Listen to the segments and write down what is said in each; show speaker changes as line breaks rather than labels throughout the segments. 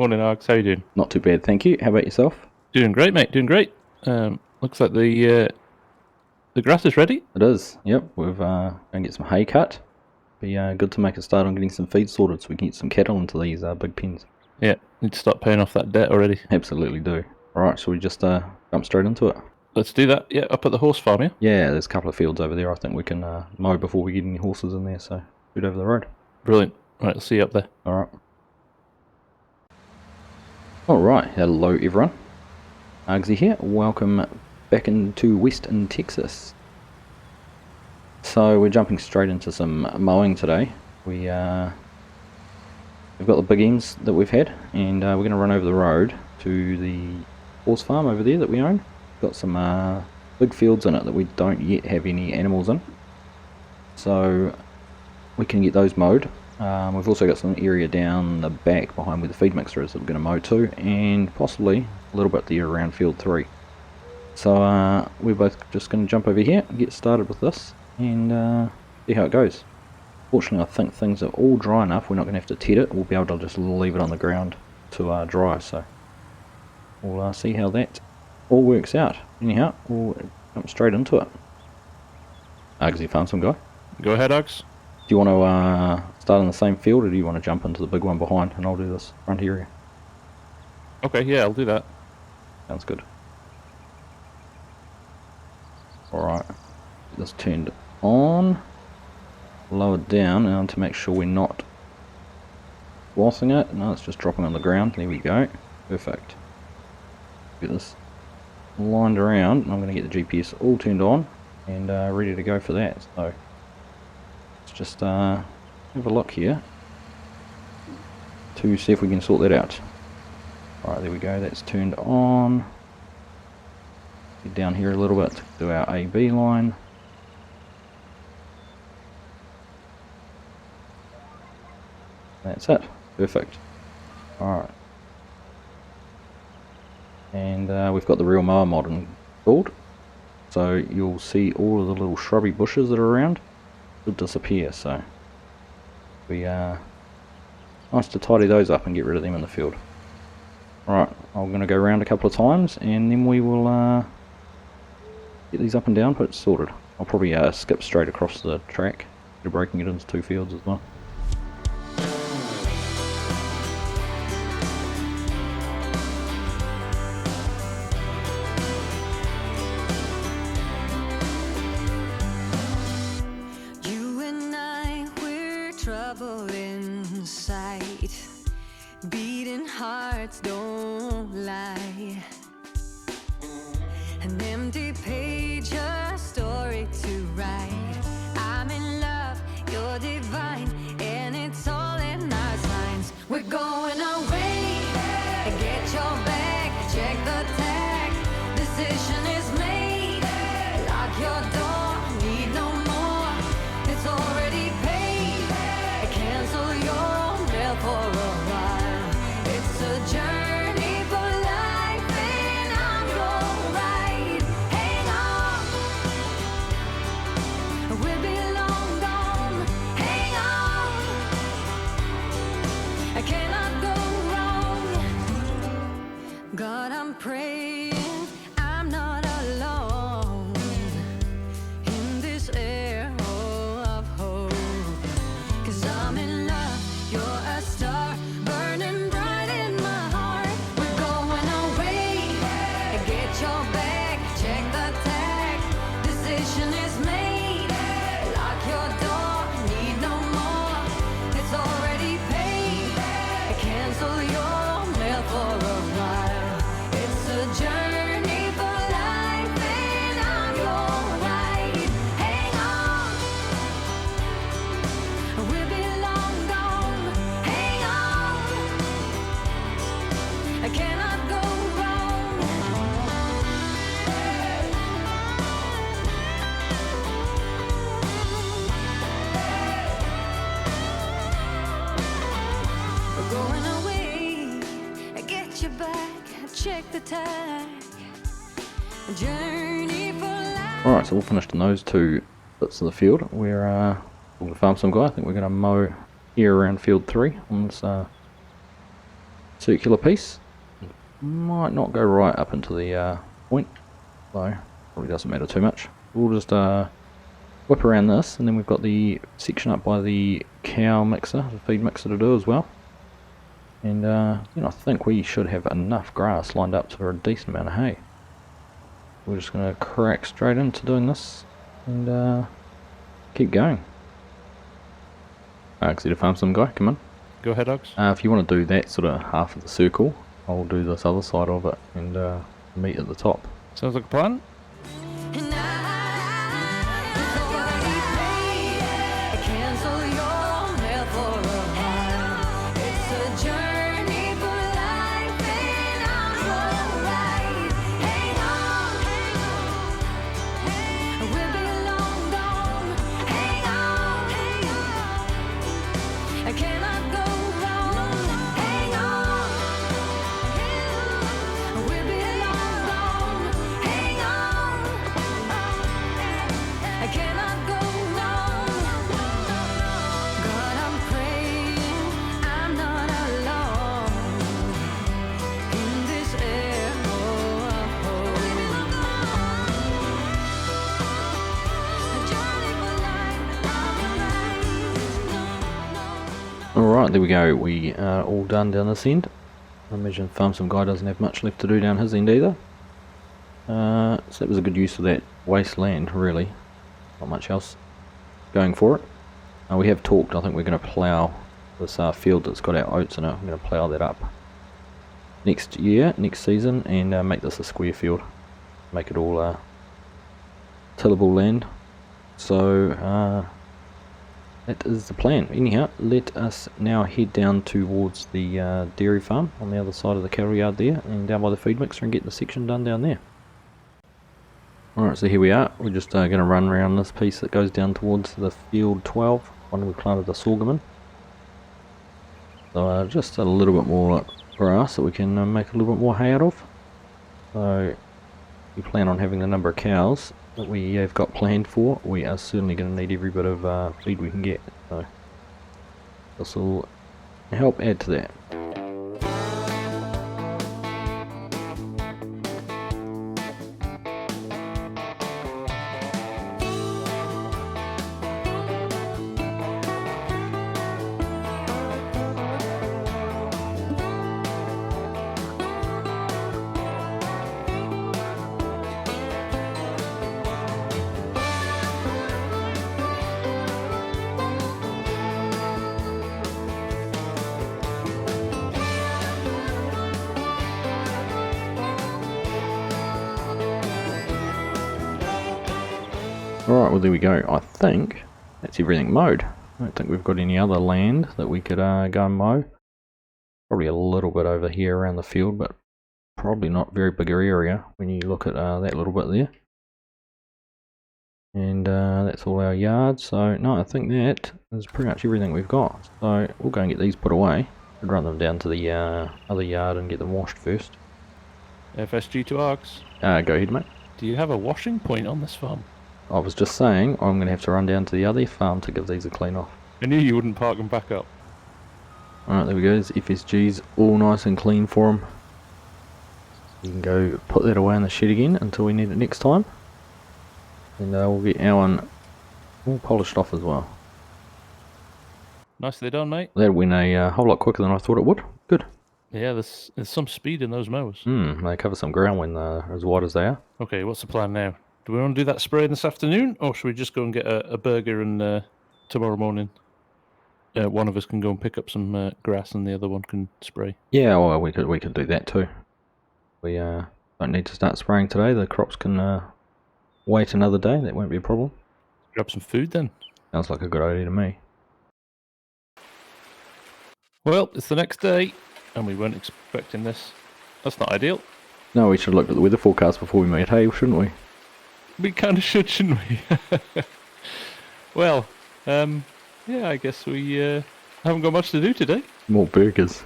Morning, Args. How you doing?
Not too bad, thank you. How about yourself?
Doing great, mate. Doing great. Looks like the grass is ready.
It is. Yep. We've going to get some hay cut. Be good to make a start on getting some feed sorted so we can get some cattle into these big pens.
Yeah, need to start paying off that debt already.
Absolutely do. All right, shall we just jump straight into it?
Let's do that. Yeah, up at the horse farm, yeah?
Yeah, there's a couple of fields over there. I think we can mow before we get any horses in there, so shoot over the road.
Brilliant. Right, I'll see you up there.
All right. Alright, hello everyone. Argsy here. Welcome back into Western Texas. So we're jumping straight into some mowing today. We've got the big ends that we've had, and we're going to run over the road to the horse farm over there that we own. Got some big fields in it that we don't yet have any animals in, so we can get those mowed. We've also got some area down the back behind where the feed mixer is that we're going to mow too, and possibly a little bit there around field 3. So we're both just going to jump over here and get started with this and see how it goes. Fortunately, I think things are all dry enough. We're not going to have to ted it. We'll be able to just leave it on the ground to dry. So we'll see how that all works out. Anyhow, we'll jump straight into it. Argsy, FarmSim Guy.
Go ahead, Args.
Do you want to start in the same field, or do you want to jump into the big one behind, and I'll do this front area?
Okay, yeah, I'll do that.
Sounds good. Alright, get this turned on, lowered down, and to make sure we're not swathing it. No, it's just dropping on the ground. There we go. Perfect. Get this lined around, and I'm going to get the GPS all turned on and ready to go for that. So just have a look here to see if we can sort that out. Alright, there we go, that's turned on. Get down here a little bit to do our AB line. That's it, perfect. Alright. And we've got the real mower mod installed, so you'll see all of the little shrubby bushes that are around will disappear, so we nice to tidy those up and get rid of them in the field. Alright, I'm going to go around a couple of times and then we will get these up and down, put it sorted. I'll probably skip straight across the track, breaking it into 2 fields as well.
Beating hearts don't lie. An empty page, a story to write. I'm in love, you're divine, and it's all in our signs. We're going away. Get your bag, check the tag. Decision is made. Lock your door, need no more. It's already paid. Cancel your mail for a journey for life, and I'm your ride. Hang on, we'll be long gone. Hang on, I cannot go wrong. God, I'm praying I'm not alone in this air of hope, 'cause I'm in love, you're a star burning bright. Check the tag. Journey for life.
Alright, so we'll finish in those 2 bits of the field. We're FarmSim Guy. I think we're going to mow here around field 3 on this circular piece. Might not go right up into the point, so probably doesn't matter too much. We'll just whip around this, and then we've got the section up by the cow mixer, the feed mixer to do as well. And then I think we should have enough grass lined up for a decent amount of hay. We're just going to crack straight into doing this and keep going. Argsy the FarmSim Guy, come on.
Go ahead, Args.
If you want to do that sort of half of the circle, I'll do this other side of it and meet at the top.
Sounds like a plan.
And I cancel your mail for a while. It's a journey for life, and I'm alright. Hang on, we'll be long gone. Hang on, I cannot go wrong. Hang on, we'll be long gone. Hang on, I cannot go wrong. God, I'm praying I'm not alone in this
Alright, there we go. We are all done down this end. I imagine FarmSim Guy doesn't have much left to do down his end either. So that was a good use of that wasteland, really. Not much else going for it. We have talked, I think we're going to plough this field that's got our oats in it. We're going to plough that up next year, next season, and make this a square field. Make it all tillable land. So that is the plan. Anyhow, let us now head down towards the dairy farm on the other side of the cattle yard there, and down by the feed mixer and get the section done down there. Alright, so here we are. We're just going to run around this piece that goes down towards the field 12, one we planted the sorghum in. So just a little bit more grass that we can make a little bit more hay out of. So we plan on having the number of cows that we have got planned for. We are certainly going to need every bit of feed we can get, so this will help add to that. Alright, well there we go. I think that's everything mowed. I don't think we've got any other land that we could go and mow. Probably a little bit over here around the field, but probably not very big area when you look at that little bit there. And that's all our yard, so no, I think that is pretty much everything we've got. So we'll go and get these put away and run them down to the other yard and get them washed first.
FSG to Args.
Go ahead, mate.
Do you have a washing point on this farm?
I was just saying I'm going to have to run down to the other farm to give these a clean off.
I knew you wouldn't park them back up.
Alright, there we go. There's FSG's all nice and clean for them. You can go put that away in the shed again until we need it next time. And we'll get our one all polished off as well.
Nicely done, mate.
That went a whole lot quicker than I thought it would. Good.
Yeah, there's some speed in those mowers.
They cover some ground when they're as wide as they are.
Okay, what's the plan now? Do we want to do that spray this afternoon, or should we just go and get a burger and tomorrow morning one of us can go and pick up some grass and the other one can spray?
Yeah, well, we could do that too. We don't need to start spraying today. The crops can wait another day. That won't be a problem.
Grab some food then.
Sounds like a good idea to me.
Well, it's the next day, and we weren't expecting this. That's not ideal.
No, we should have looked at the weather forecast before we made hay, shouldn't we?
We kind of should, shouldn't we? Well, yeah, I guess we haven't got much to do today.
More burgers.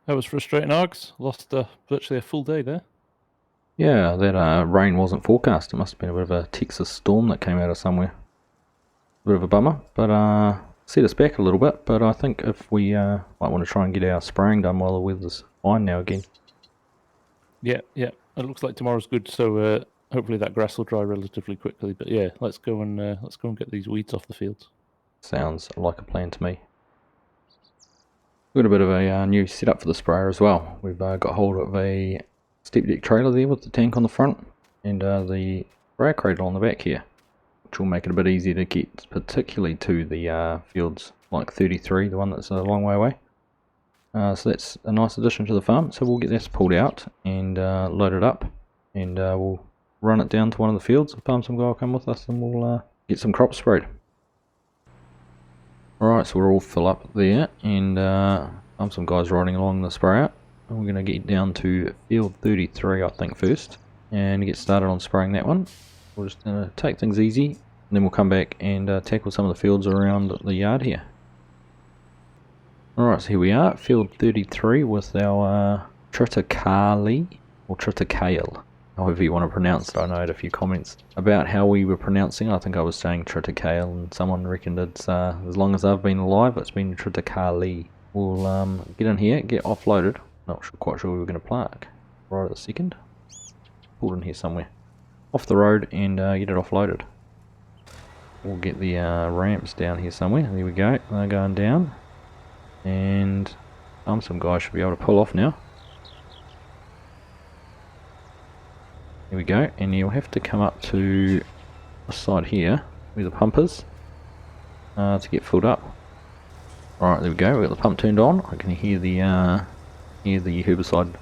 That was frustrating, Args. Lost virtually a full day there.
Yeah, that rain wasn't forecast. It must have been a bit of a Texas storm that came out of somewhere. A bit of a bummer, but set us back a little bit, but I think if we might want to try and get our spraying done while the weather's fine now again.
Yeah. It looks like tomorrow's good, so hopefully that grass will dry relatively quickly. But yeah, let's go and get these weeds off the fields.
Sounds like a plan to me. We've got a bit of a new setup for the sprayer as well. We've got hold of a step deck trailer there with the tank on the front and the sprayer cradle on the back here, which will make it a bit easier to get, particularly to the fields like 33, the one that's a long way away. So that's a nice addition to the farm. So we'll get this pulled out and load it up, and we'll run it down to one of the fields. The FarmSim Guy will come with us and we'll get some crops sprayed. Alright, so we're all full up there, and FarmSim Guy's riding along the sprayer. And we're going to get down to field 33 I think first, and get started on spraying that one. We're just going to take things easy, and then we'll come back and tackle some of the fields around the yard here. Alright, so here we are, field 33 with our Triticale, or Triticale, however you want to pronounce it. I know I had a few comments about how we were pronouncing. I think I was saying Triticale, and someone reckoned it's, as long as I've been alive, it's been Triticale. We'll get in here, get offloaded. Not quite sure where we're going to park right at the second. Pulled in here somewhere. Off the road and get it offloaded. We'll get the ramps down here somewhere. There we go, they're going down. And FarmSim Guy should be able to pull off now. Here we go, and you'll have to come up to the side here where the pump is to get filled up. Alright, there we go, we've got the pump turned on. I can hear the herbicide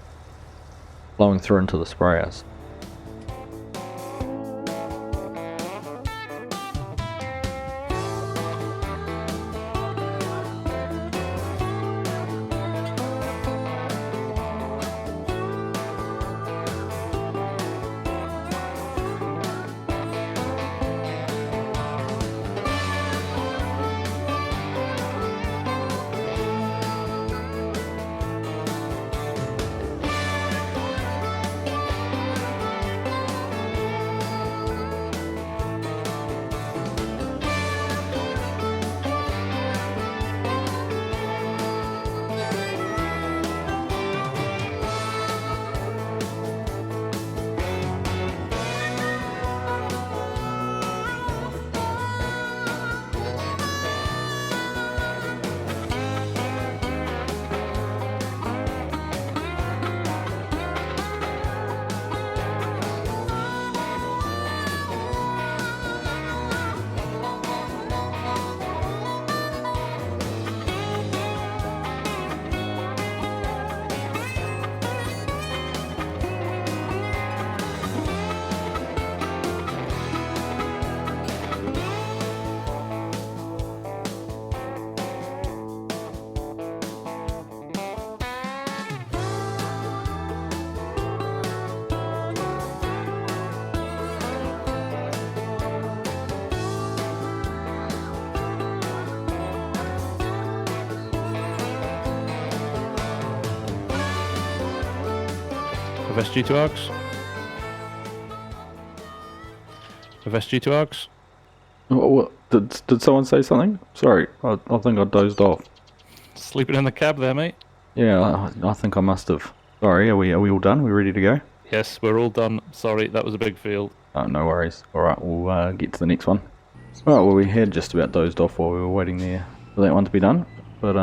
flowing through into the sprayers.
FSG to Args. FSG to Args.
What? Did someone say something? Sorry, I think I dozed off.
Sleeping in the cab there, mate.
Yeah, I think I must have. Sorry, are we all done? Are we ready to go?
Yes, we're all done. Sorry, that was a big field.
Oh, no worries. Alright, we'll get to the next one. Alright, well we had just about dozed off while we were waiting there for that one to be done. But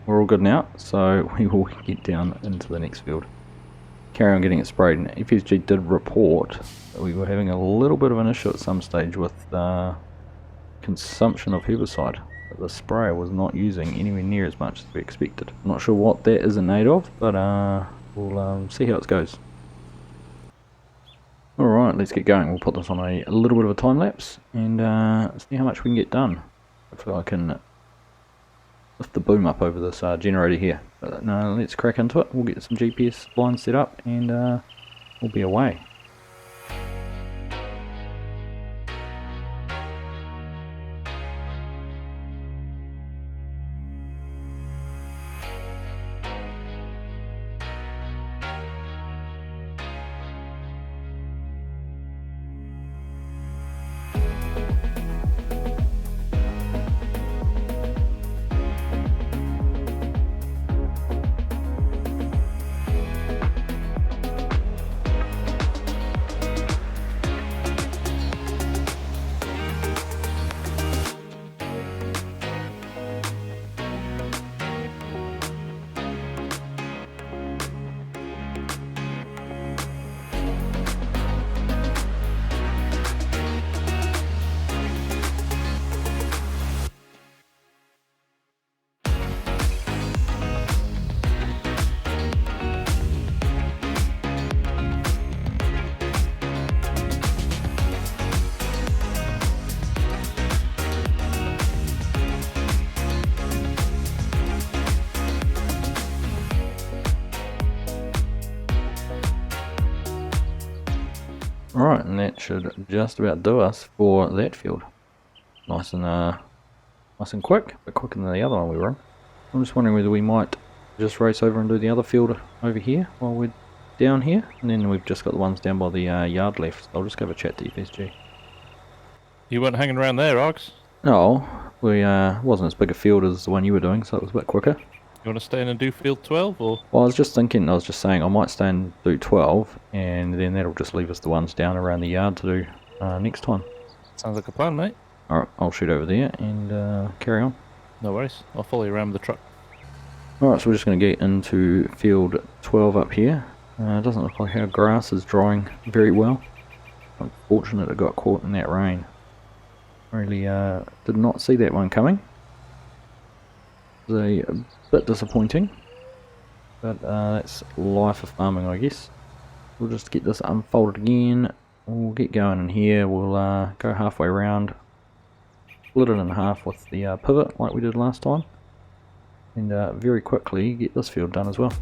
we're all good now, so we will get down into the next field. Carry on getting it sprayed. And FSG did report that we were having a little bit of an issue at some stage with consumption of herbicide. The sprayer was not using anywhere near as much as we expected. I'm not sure what that is in aid of, but we'll see how it goes. Alright, let's get going. We'll put this on a little bit of a time lapse and see how much we can get done. Hopefully I can lift the boom up over this generator here. But no, let's crack into it. We'll get some GPS lines set up and we'll be away. Alright, and that should just about do us for that field. Nice and quick, but quicker than the other one we were on. I'm just wondering whether we might just race over and do the other field over here while we're down here, and then we've just got the ones down by the yard left. So I'll just go have a chat to FSG.
You weren't hanging around there, Args.
No, we wasn't as big a field as the one you were doing, so it was a bit quicker.
You want to stay in and do field 12, or?
Well, I was just saying I might stay and do 12, and then that'll just leave us the ones down around the yard to do next time.
Sounds like a plan, mate.
Alright, I'll shoot over there and carry on.
No worries. I'll follow you around with the truck.
Alright, so we're just going to get into field 12 up here. It doesn't look like our grass is drying very well. Unfortunate it got caught in that rain. Really did not see that one coming. It was a bit disappointing, but that's life of farming, I guess. We'll just get this unfolded again. We'll get going in here. We'll go halfway around, split it in half with the pivot like we did last time, and very quickly get this field done as well.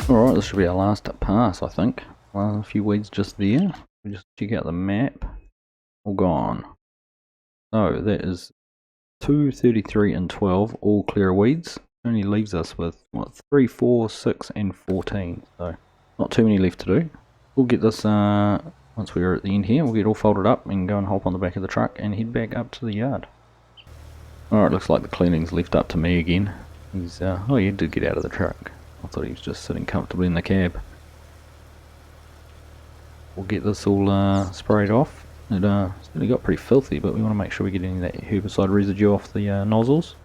Alright, this should be our last pass, I think. A few weeds just there. We just check out the map. All gone. So that is 2, 33 and 12, all clear weeds. Only leaves us with, what, 3, 4, 6 and 14. So not too many left to do. We'll get this, once we're at the end here, we'll get all folded up and go and hop on the back of the truck and head back up to the yard. Alright, looks like the cleaning's left up to me again. He's, oh, he did get out of the truck. I thought he was just sitting comfortably in the cab. We'll get this all sprayed off. It certainly got pretty filthy, but we want to make sure we get any of that herbicide residue off the nozzles.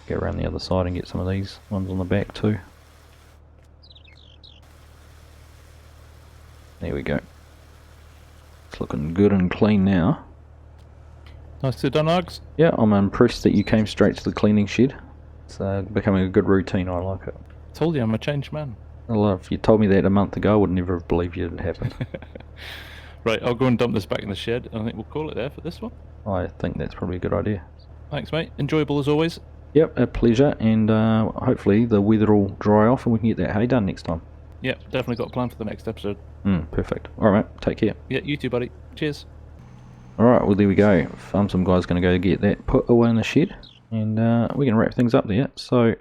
Go around the other side and get some of these ones on the back too. There we go. It's looking good and clean now.
Nicely done, Args.
Yeah, I'm impressed that you came straight to the cleaning shed. It's becoming a good routine, I like it.
Told you I'm a changed man.
Well, if you told me that a month ago, I would never have believed it had happened.
Right, I'll go and dump this back in the shed, and I think we'll call it there for this one.
I think that's probably a good idea.
Thanks, mate. Enjoyable as always.
Yep, a pleasure, and hopefully the weather will dry off and we can get that hay done next time.
Yep, definitely got a plan for the next episode.
Perfect. Alright mate, take care.
Yeah, you too, buddy. Cheers.
Alright, well there we go. FarmSim Guy's going to go get that put away in the shed, and we're going to wrap things up there. So,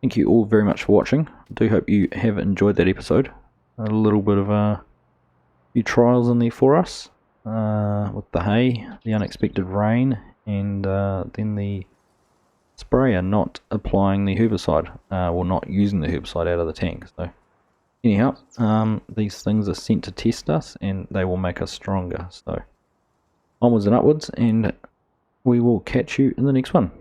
thank you all very much for watching. I do hope you have enjoyed that episode. A little bit of a few trials in there for us, with the hay, the unexpected rain, and then the sprayer not applying the herbicide, or not using the herbicide out of the tank. So anyhow, these things are sent to test us and they will make us stronger. So onwards and upwards, and we will catch you in the next one.